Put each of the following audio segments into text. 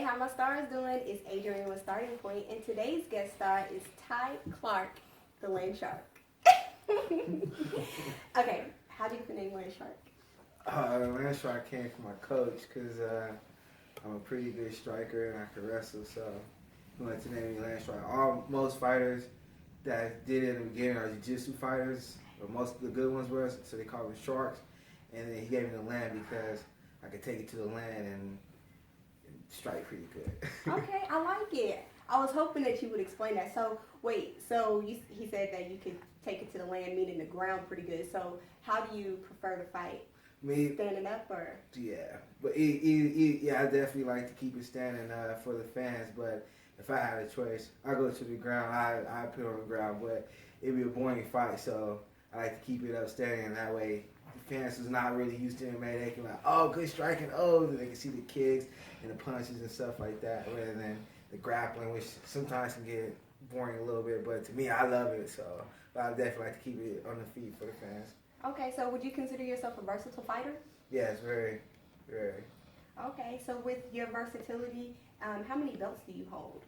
Hey, how my stars doing? It's Adrian with Starting Point, and today's guest star is Ty Clark, the Land Shark. Okay, how do you name Land Shark? Land Shark came from my coach because I'm a pretty good striker and I can wrestle, so he wanted to name me Land Shark. Most fighters that did it in the beginning are jiu-jitsu fighters, but most of the good ones were, so they call them sharks. And then he gave me the land because I could take it to the land and strike pretty good. Okay, I like it. I was hoping that you would explain that. So, wait, he said that you could take it to the land, meaning the ground pretty good. So, how do you prefer to fight? Me? Standing up or? Yeah, but yeah, I definitely like to keep it standing for the fans, but if I had a choice, I go to the ground, I put it on the ground, but it'd be a boring fight, so I like to keep it up standing, and that way the fans who's not really used to MMA, they can like, oh, good striking, oh, they can see the kicks and the punches and stuff like that, rather than the grappling, which sometimes can get boring a little bit, but to me, I love it, so I definitely like to keep it on the feet for the fans. Okay, so would you consider yourself a versatile fighter? Yes, very, very. Okay, so with your versatility, how many belts do you hold?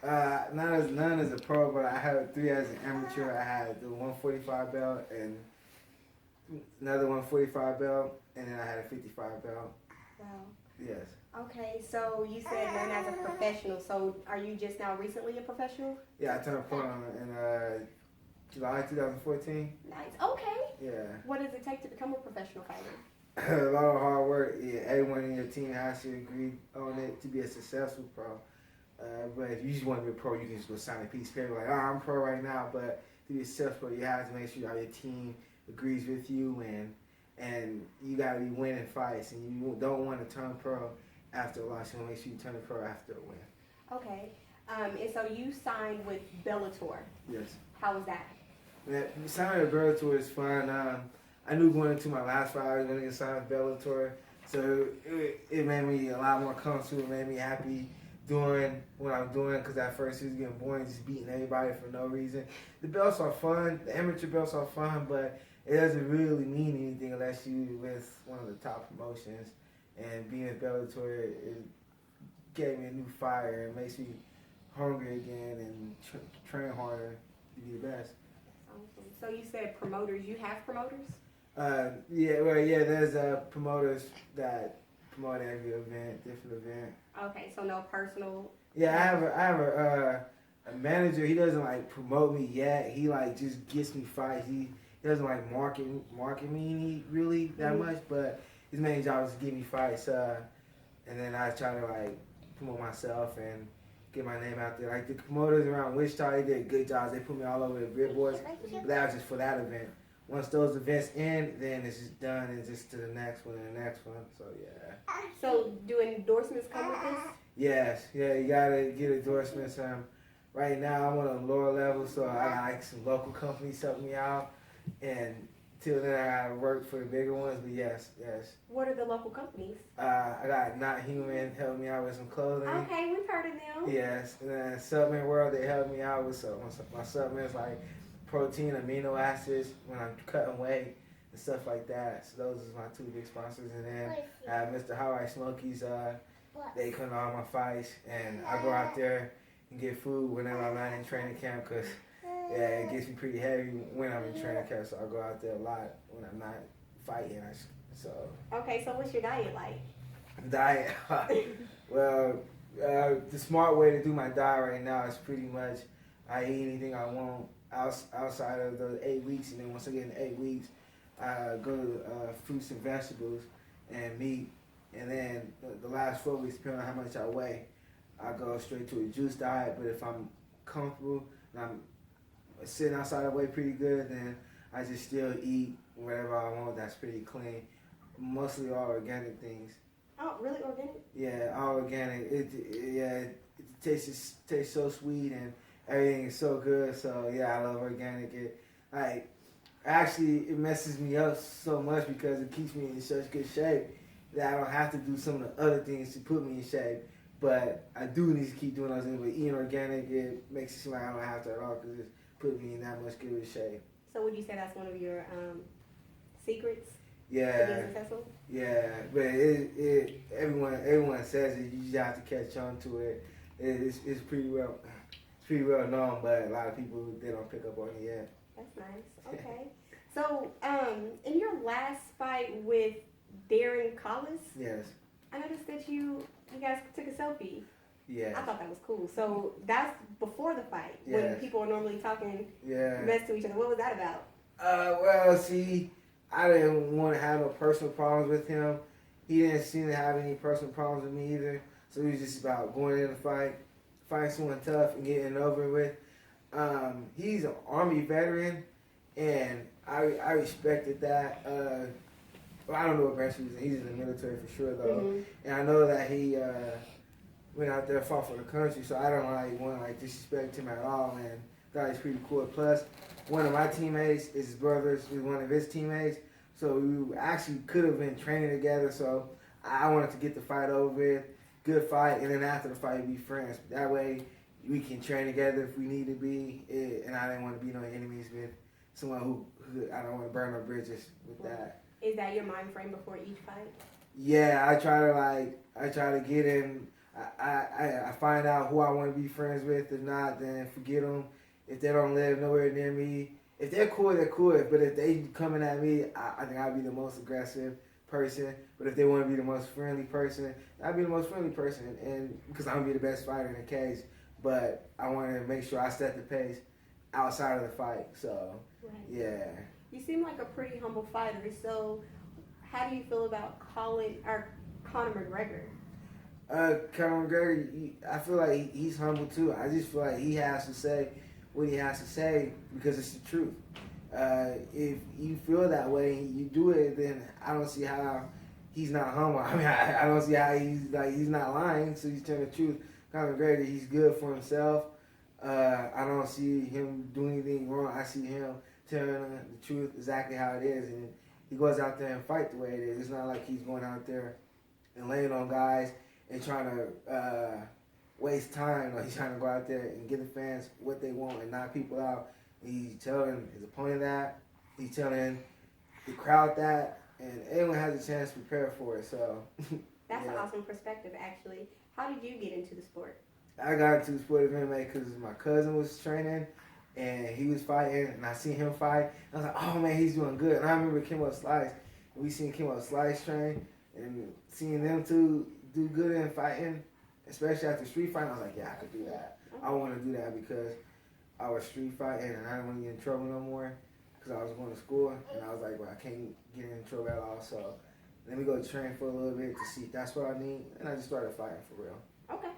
None as a pro, but I had 3 as an amateur. I had the 145 belt and another 145 belt, and then I had a 55 belt. Wow. Yes. Okay, so you said none as a professional. So are you just now recently a professional? Yeah, I turned pro in July 2014. Nice. Okay. Yeah. What does it take to become a professional fighter? A lot of hard work. Yeah, everyone in your team has to agree on it to be a successful pro. But if you just want to be a pro, you can just go sign a piece of paper like, oh, I'm pro right now. But to be a successful pro, you have to make sure your team agrees with you, and you got to be winning fights, and you don't want to turn pro after a loss. You want to make sure you turn pro after a win. Okay. And so you signed with Bellator. Yes. How was that? Man, signing with Bellator is fun. I knew going into my last fight I was going to get signed with Bellator, so it made me a lot more comfortable. It made me happy doing what I'm doing, because at first it was getting boring, just beating everybody for no reason. The belts are fun. The amateur belts are fun, but it doesn't really mean anything unless you're with one of the top promotions. And being with Bellator, it gave me a new fire. It makes me hungry again and train harder to be the best. Awesome. So you said promoters. You have promoters? There's promoters that promote every event, different event. Okay, so no personal. Yeah, I have a manager. He doesn't like promote me yet. He like just gets me fights. He doesn't like market me really that much, but his main job is to get me fights. And then I try to like promote myself and get my name out there. Like the promoters around Wichita, they did good jobs. They put me all over the billboards, but that was just for that event. Once those events end, then it's just done, and just to the next one and the next one. So yeah. So do endorsements come with this? Yes, yeah, you gotta get endorsements. Right now I'm on a lower level, so I got like some local companies helping me out, and till then I gotta work for the bigger ones. But yes. What are the local companies? I got Not Human helping me out with some clothing. Okay, we've heard of them. Yes, and then Supplement World, they helped me out with my supplements like protein, amino acids when I'm cutting weight and stuff like that. So those are my 2 big sponsors. And then I have Mr. Hawaii Smokies. They come to all my fights, and I go out there and get food whenever I'm not in training camp, because it gets me pretty heavy when I'm in training camp. So I go out there a lot when I'm not fighting. Okay, so what's your diet like? Diet. Well, the smart way to do my diet right now is pretty much I eat anything I want outside of the 8 weeks, and then once I get in 8 weeks, I go to fruits and vegetables and meat, and then the last 4 weeks, depending on how much I weigh, I go straight to a juice diet. But if I'm comfortable and I'm sitting outside the way pretty good, then I just still eat whatever I want that's pretty clean, mostly all organic things. Oh, really organic? Yeah, all organic. It tastes so sweet, and everything is so good. So yeah, I love organic. It messes me up so much because it keeps me in such good shape that I don't have to do some of the other things to put me in shape. But I do need to keep doing those things. But eating organic, it makes it seem like I don't have to at all, because it's put me in that much good shape. So would you say that's one of your secrets? Yeah, successful? yeah, but everyone says it. You just have to catch on to it. It's pretty well known, but a lot of people they don't pick up on it yet. That's nice. Okay. So, in your last fight with Darren Collis, Yes. I noticed that you guys took a selfie. Yes. I thought that was cool. So that's before the fight when Yes. people are normally talking Yeah. mess to each other. What was that about? Well, see, I didn't want to have no personal problems with him. He didn't seem to have any personal problems with me either. So it was just about going in a fight, fighting someone tough and getting it over with. He's an Army veteran, and I respected that. Well, I don't know what branch he's in. He's in the military for sure, though. Mm-hmm. And I know that he went out there and fought for the country, so I don't want to disrespect him at all, and thought he's pretty cool. Plus, one of my teammates is his brother's, was one of his teammates, so we actually could have been training together, so I wanted to get the fight over with, good fight, and then after the fight, be friends. That way, we can train together if we need to be, and I didn't want to be no enemies with someone who I don't want to burn no bridges with that. Is that your mind frame before each fight? Yeah, I try to get in. I find out who I want to be friends with. If not, then forget them. If they don't live nowhere near me, if they're cool, they're cool. But if they coming at me, I think I'll be the most aggressive person. But if they want to be the most friendly person, I'll be the most friendly person. And because I'm gonna be the best fighter in the cage. But I want to make sure I set the pace outside of the fight. So Right. yeah. You seem like a pretty humble fighter. So, how do you feel about Conor McGregor? Conor McGregor, I feel like he's humble too. I just feel like he has to say what he has to say because it's the truth. If you feel that way and you do it, then I don't see how he's not humble. I mean, I don't see how he's not lying. So he's telling the truth. Conor McGregor, he's good for himself. I don't see him doing anything wrong. I see him telling the truth exactly how it is, and he goes out there and fight the way it is. It's not like he's going out there and laying on guys and trying to waste time. Like he's trying to go out there and give the fans what they want and knock people out. He's telling his opponent that. He's telling the crowd that, and everyone has a chance to prepare for it. So That's yeah. an awesome perspective, actually. How did you get into the sport? I got into the sport of MMA because my cousin was training and he was fighting, and I seen him fight. I was like, oh man, he's doing good. And I remember Kimbo Slice, and we seen Kimbo Slice train, and seeing them two do good in fighting, especially after street fighting. I was like, yeah, I could do that. I want to do that because I was street fighting and I didn't want to get in trouble no more because I was going to school, and I was like, well, I can't get in trouble at all. So let me go train for a little bit to see if that's what I need, and I just started fighting for real. Okay,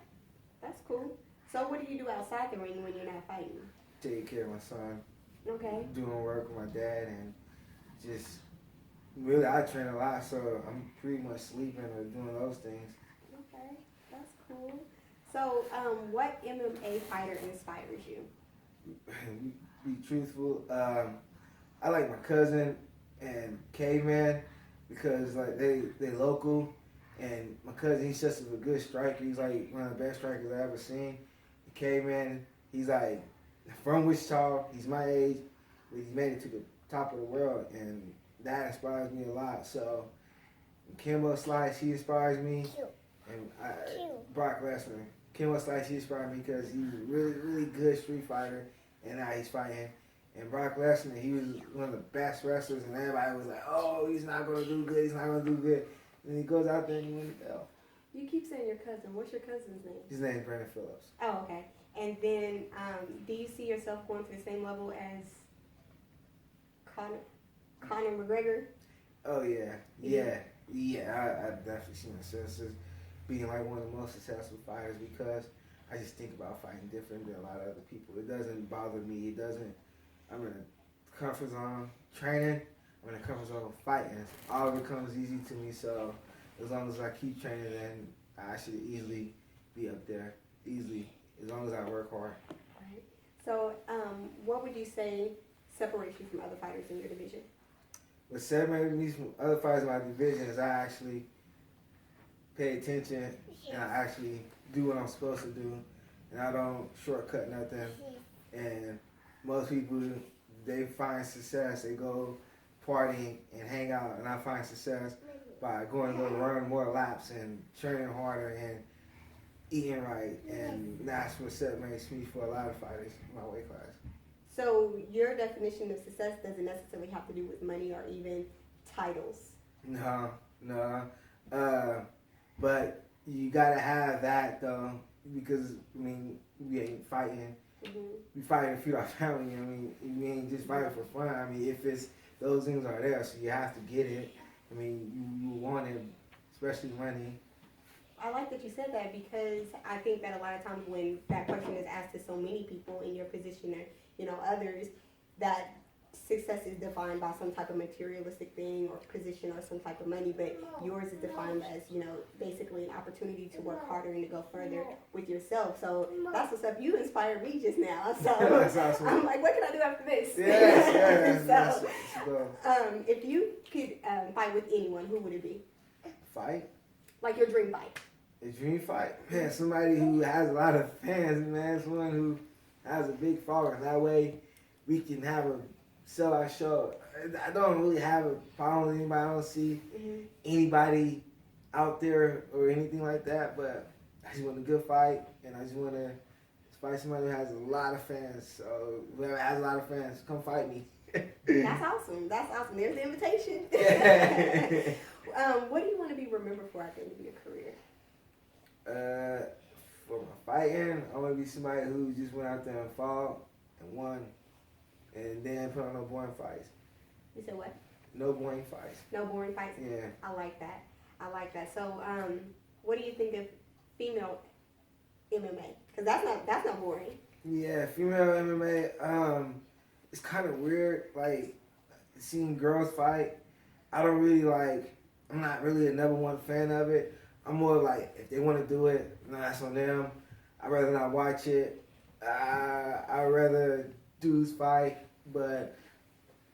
that's cool. So what do you do outside the ring when you're not fighting? Taking care of my son. Okay. Doing work with my dad, and just really I train a lot, so I'm pretty much sleeping or doing those things. Okay, that's cool. So, what MMA fighter inspires you? Be truthful. I like my cousin and Caveman because like they local, and my cousin he's just a good striker. He's like one of the best strikers I ever seen. The Caveman, he's like from Wichita. He's my age, but he made it to the top of the world, and that inspires me a lot. So Kimbo Slice, he inspires me, and Brock Lesnar. Kimbo Slice, he inspired me because he's a really good street fighter, and now he's fighting. And Brock Lesnar, he was one of the best wrestlers, and everybody was like, oh, he's not going to do good, he's not going to do good. And he goes out there and he wins the belt. You keep saying your cousin. What's your cousin's name? His name's Brandon Phillips. Oh, okay. And then, do you see yourself going to the same level as Conor McGregor? Oh, yeah. I definitely see myself as being like one of the most successful fighters because I just think about fighting different than a lot of other people. It doesn't bother me. I'm in a comfort zone training. I'm in a comfort zone fighting. All of it comes easy to me, so as long as I keep training, then I should easily be up there. Easily, as long as I work hard. Right. So, what would you say separates you from other fighters in your division? What separates me from other fighters in my division is I actually pay attention and I actually do what I'm supposed to do, and I don't shortcut nothing. And most people, they find success, they go partying and hang out, and I find success by going to run more laps and training harder and eating right, and that's what separates me for a lot of fighters in my weight class. So your definition of success doesn't necessarily have to do with money or even titles. No. But you gotta have that though, because I mean, we ain't fighting. Mm-hmm. We fighting to feed our family. I mean, we ain't just fighting for fun. I mean, if it's those things are there, so you have to get it. I mean, you want it, especially money. I like that you said that, because I think that a lot of times when that question is asked to so many people in your position or, you know, others, that success is defined by some type of materialistic thing or position or some type of money, but yours is defined as, you know, basically an opportunity to work harder and to go further with yourself. So that's what's up. You inspired me just now. So That's awesome. I'm like, what can I do after this? Yes, So, that's if you could fight with anyone, who would it be? fight. Like your dream fight. A dream fight, man. Somebody who has a lot of fans, man. Someone who has a big following. That way, we can have a sellout show. I don't really have a problem with anybody. I don't see anybody out there or anything like that. But I just want a good fight, and I just want to fight somebody who has a lot of fans. So whoever has a lot of fans, come fight me. That's awesome. That's awesome. There's the invitation. What do you want to be remembered for at the end of your career? For my fighting, I want to be somebody who just went out there and fought and won, and then put on no boring fights. You said what? No boring fights. No boring fights? Yeah. I like that. I like that. So, what do you think of female MMA? Because that's not boring. Yeah, female MMA, it's kind of weird, like, seeing girls fight. I'm not really a number one fan of it. I'm more like, if they want to do it, no, that's on them. I'd rather not watch it. I'd rather dudes fight, but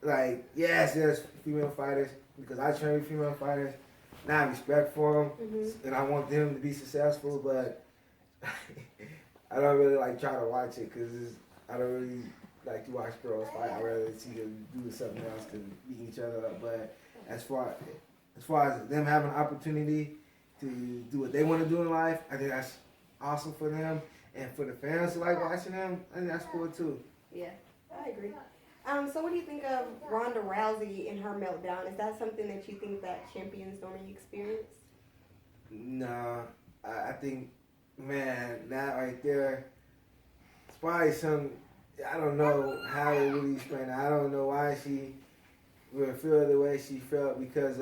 like, yes, there's female fighters, because I train female fighters, and I have respect for them, and I want them to be successful, but I don't really like try to watch it, because I don't really like to watch girls fight. I'd rather see them do something else than beating each other up. But as far as them having an opportunity to do what they want to do in life, I think that's awesome for them, and for the fans who like watching them, I think that's cool too. Yeah, I agree. So what do you think of Ronda Rousey and her meltdown? Is that something that you think that champions normally experience? Nah, I think, man, that right there, it's probably some, I don't know how to really explain it. I don't know why she would feel the way she felt, because,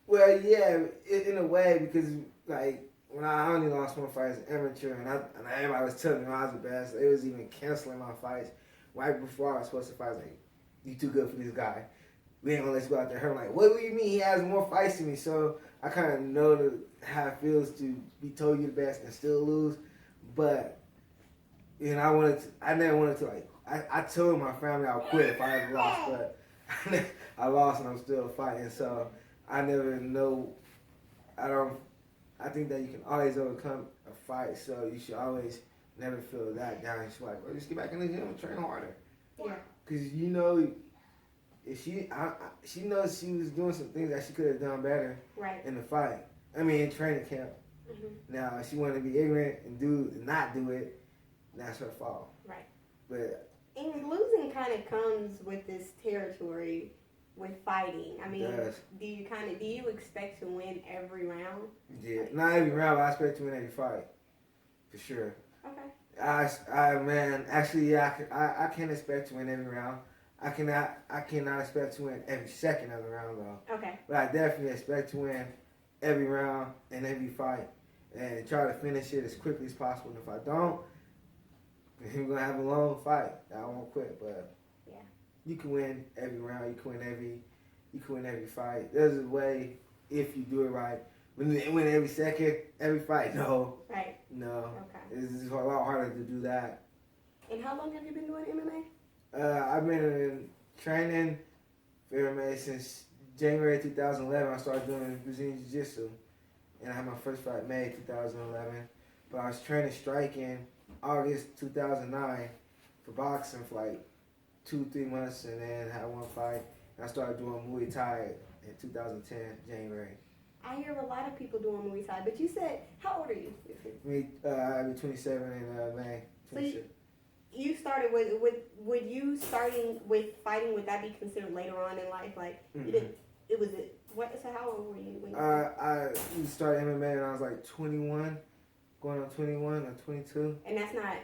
well, yeah, in a way, because, like, when I only lost one fight as an amateur, and everybody was telling me I was the best, they was even canceling my fights right before I was supposed to fight. I was like, you too good for this guy. We ain't gonna let you go out there. I'm like, what do you mean he has more fights than me? So I kind of know how it feels to be told you're the best and still lose. But, you know, I never wanted to, like, I told my family I would quit if I ever lost, but I lost and I'm still fighting. So I never know, I think that you can always overcome a fight, so you should always never feel that down. You should like, well, just get back in the gym and train harder. Yeah. Because, you know, if she knows she was doing some things that she could have done better in the fight. I mean, in training camp. Now, if she wanted to be ignorant and not do it, that's her fault. Right. But and losing kind of comes with this territory with fighting. I mean, do you expect to win every round? Yeah, not every round, but I expect to win every fight, for sure. Okay. I can't expect to win every round. I cannot expect to win every second of the round though. Okay. But I definitely expect to win every round and every fight, and try to finish it as quickly as possible. And if I don't, then we're gonna have a long fight. I won't quit, but yeah, you can win every round. You can win every fight. There's a way if you do it right. When you win every second, every fight, no. Right. No. Okay. It's a lot harder to do that. And how long have you been doing MMA? I've been in training for MMA since January 2011. I started doing Brazilian Jiu-Jitsu, and I had my first fight May 2011. But I was training striking August 2009 for boxing for like 2-3 months, and then had one fight. And I started doing Muay Thai in 2010, January. I hear of a lot of people doing Muay Thai, but you said, how old are you? I'll be 27 in May. So you started would you starting with fighting, would that be considered later on in life? Like, you didn't, it was, so how old were you? When I started MMA when I was like 21, going on 21 or 22. And that's not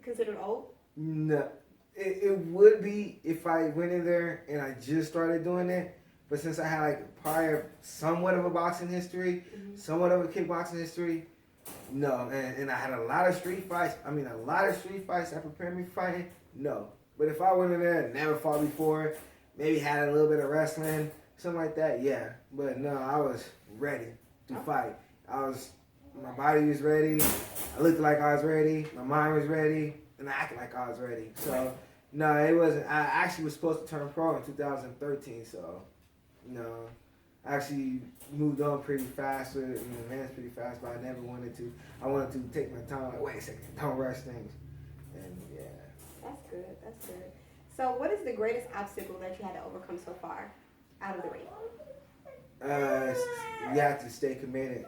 considered old? No. It would be if I went in there and I just started doing it. But since I had like prior somewhat of a boxing history, somewhat of a kickboxing history, no. And I had a lot of street fights. I mean, a lot of street fights that prepared me for fighting, no. But if I went in there and never fought before, maybe had a little bit of wrestling, something like that, yeah. But no, I was ready to fight. My body was ready. I looked like I was ready. My mind was ready. And I acted like I was ready. So, no, it wasn't. I actually was supposed to turn pro in 2013, so, I actually moved on pretty fast with it and advanced pretty fast, but I never wanted to. I wanted to take my time, like, wait a second, don't rush things. And, yeah. That's good, that's good. So what is the greatest obstacle that you had to overcome so far out of the ring? You have to stay committed.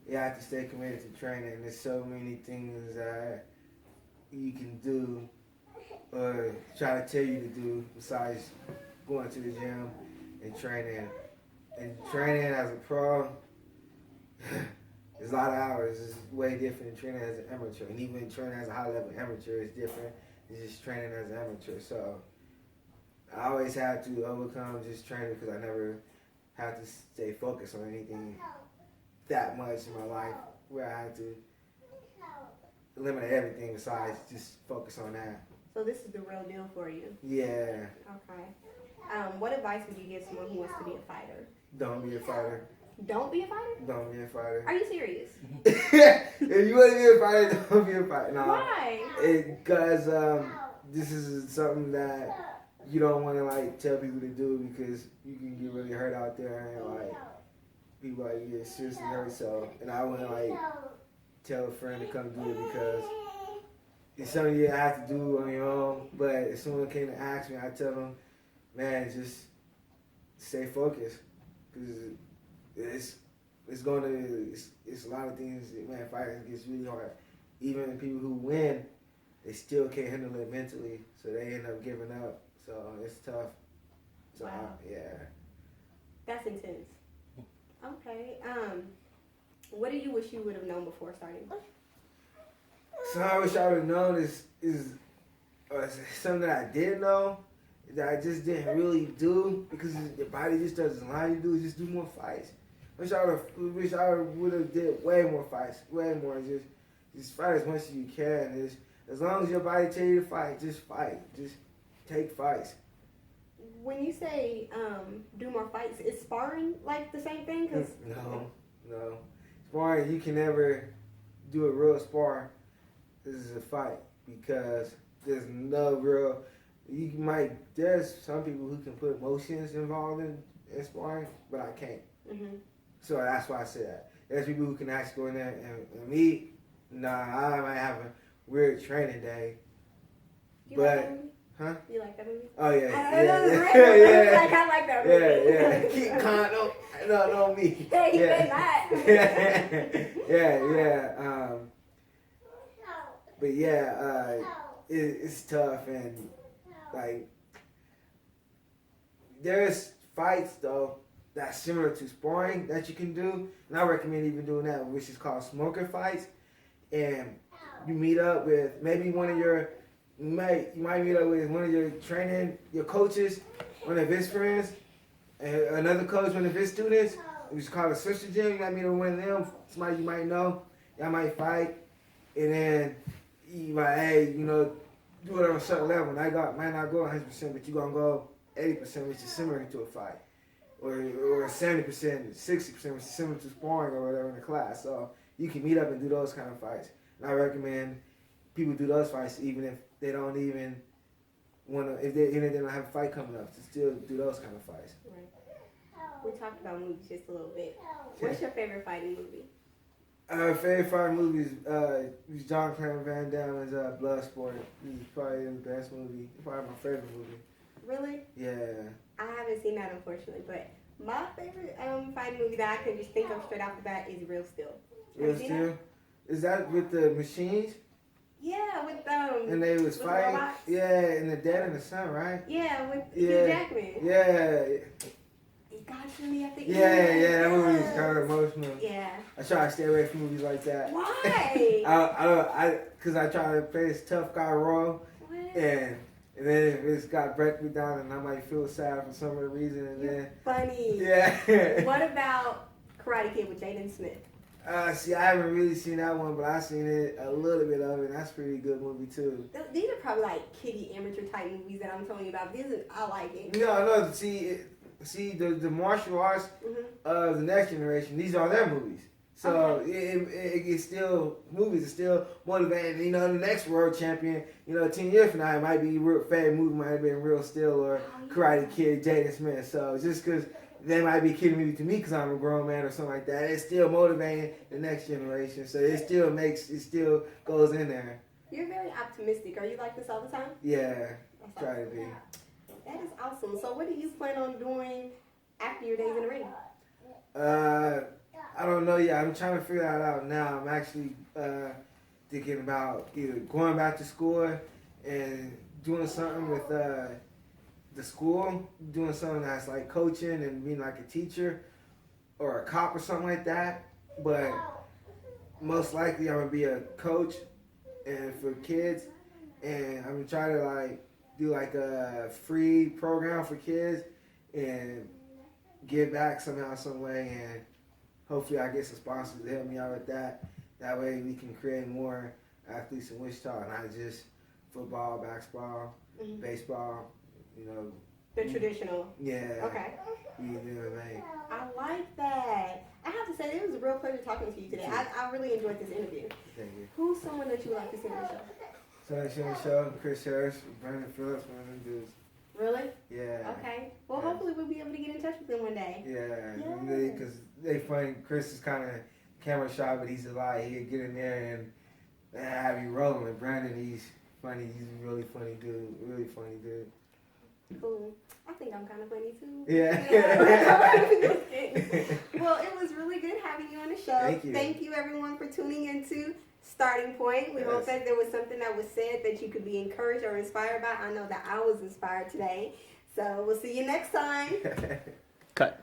You have to stay committed to training. There's so many things that you can do or try to tell you to do besides going to the gym and training. And training as a pro, there's a lot of hours. It's way different than training as an amateur. And even training as a high-level amateur is different than just training as an amateur. So I always had to overcome just training because I never had to stay focused on anything that much in my life where I had to eliminate everything besides just focus on that. So this is the real deal for you? Yeah. Okay. What advice would you give someone who wants to be a fighter? Don't be a fighter. Don't be a fighter? Don't be a fighter. Are you serious? If you want to be a fighter, don't be a fighter. No. Why? Because this is something that you don't want to like tell people to do because you can get really hurt out there and like people like get seriously hurt. So, and I wouldn't like tell a friend to come do it because it's something you have to do on your own. But if someone came to ask me, I tell them, man, just stay focused because it's a lot of things. Man, fighting gets really hard. Even people who win, they still can't handle it mentally, so they end up giving up. So it's tough. So wow. Yeah. That's intense. Okay. What do you wish you would have known before starting? So I wish I would have known is something that I did know that I just didn't really do because your body just doesn't allow you to do. Just do more fights. Wish I would have did way more fights, way more. Just fight as much as you can. As long as your body tell you to fight, just fight. Just take fights. When you say do more fights, is sparring like the same thing? Cause No. Sparring, you can never do a real spar. This is a fight because there's no real. There's some people who can put emotions involved in sparring, but I can't. Mm-hmm. So that's why I say that. There's people who can actually go in there and me. Nah, I might have a weird training day. You like that movie? Huh? You like that movie? Oh yeah, yeah. Like I like that movie. Yeah. Keep calm. No, me. Hey, you better not. Yeah. But yeah, it's tough and like there's fights though that's similar to sparring that you can do, and I recommend even doing that, which is called smoker fights. And you meet up with maybe you might meet up with one of your coaches, one of his friends, and another coach, one of his students. It's called a sister gym. You might meet up with one of them, somebody you might know. Y'all might fight, and then you might, hey, do it on a certain level. Might not go 100%, but you gonna go 80%, which is similar to a fight, or 70%, 60%, which is similar to sparring or whatever in the class. So you can meet up and do those kind of fights. And I recommend people do those fights even if they don't even want to, if they don't have a fight coming up, to still do those kind of fights. Right. We talked about movies just a little bit. What's your favorite fighting movie? Favorite fight movies, was John Claude Van Damme's Bloodsport. He's probably the best movie. Probably my favorite movie. Really? Yeah. I haven't seen that, unfortunately, but my favorite fighting movie that I can just think of straight off the bat is Real Steel. Real Steel? Is that with the machines? Yeah, with And they was with fighting? robots? Yeah, in the Dead in the Sun, right? Yeah, with Yeah. Hugh Jackman. Yeah. It got to me at the Yeah, end. yeah, that movie is kind of emotional. Yeah. I try to stay away from movies like that. Why? Cause I try to play this tough guy role, What? and then it's got break me down, and I might feel sad for some other reason, and You're then funny. yeah. What about Karate Kid with Jaden Smith? See, I haven't really seen that one, but I've seen it a little bit of it. And that's a pretty good movie too. These are probably like kiddie amateur type movies that I'm telling you about. I like it. No. See, the martial arts of the next generation. These are their movies. So it's still movies. It's still motivating. You know, the next world champion. 10 years from now, it might be real favorite movie might have been Real Steel or Karate Kid, Jaden Smith. So just because they might be kidding me to me because I'm a grown man or something like that, it's still motivating the next generation. So it still goes in there. You're very optimistic. Are you like this all the time? Yeah, That's try to be. That is awesome. So what do you plan on doing after your days in the ring? I don't know yet. I'm trying to figure that out now. I'm actually thinking about either going back to school and doing something with the school, doing something that's like coaching and being like a teacher or a cop or something like that. But most likely I'm gonna be a coach and for kids, and I'm gonna try to like do like a free program for kids and give back somehow, some way, and hopefully I get some sponsors to help me out with that. That way we can create more athletes in Wichita, not just football, basketball, baseball, The traditional. Yeah. Okay. MMA. I like that. I have to say, it was a real pleasure talking to you today. I really enjoyed this interview. Thank you. Who's someone that you would like to see on the show? So on the show, Chris Harris, Brandon Phillips, one of them dudes. Really? Yeah. Okay. Well, hopefully we'll be able to get in touch with them one day. Yeah, because they funny. Chris is kind of camera shy, but he's a lot. He'll get in there and have you rolling. And Brandon, he's funny. He's a really funny dude. Really funny dude. Cool. I think I'm kind of funny too. Yeah. Well, it was really good having you on the show. Thank you. Thank you, everyone, for tuning into Starting Point. We hope that there was something that was said that you could be encouraged or inspired by. I know that I was inspired today. So we'll see you next time. Cut.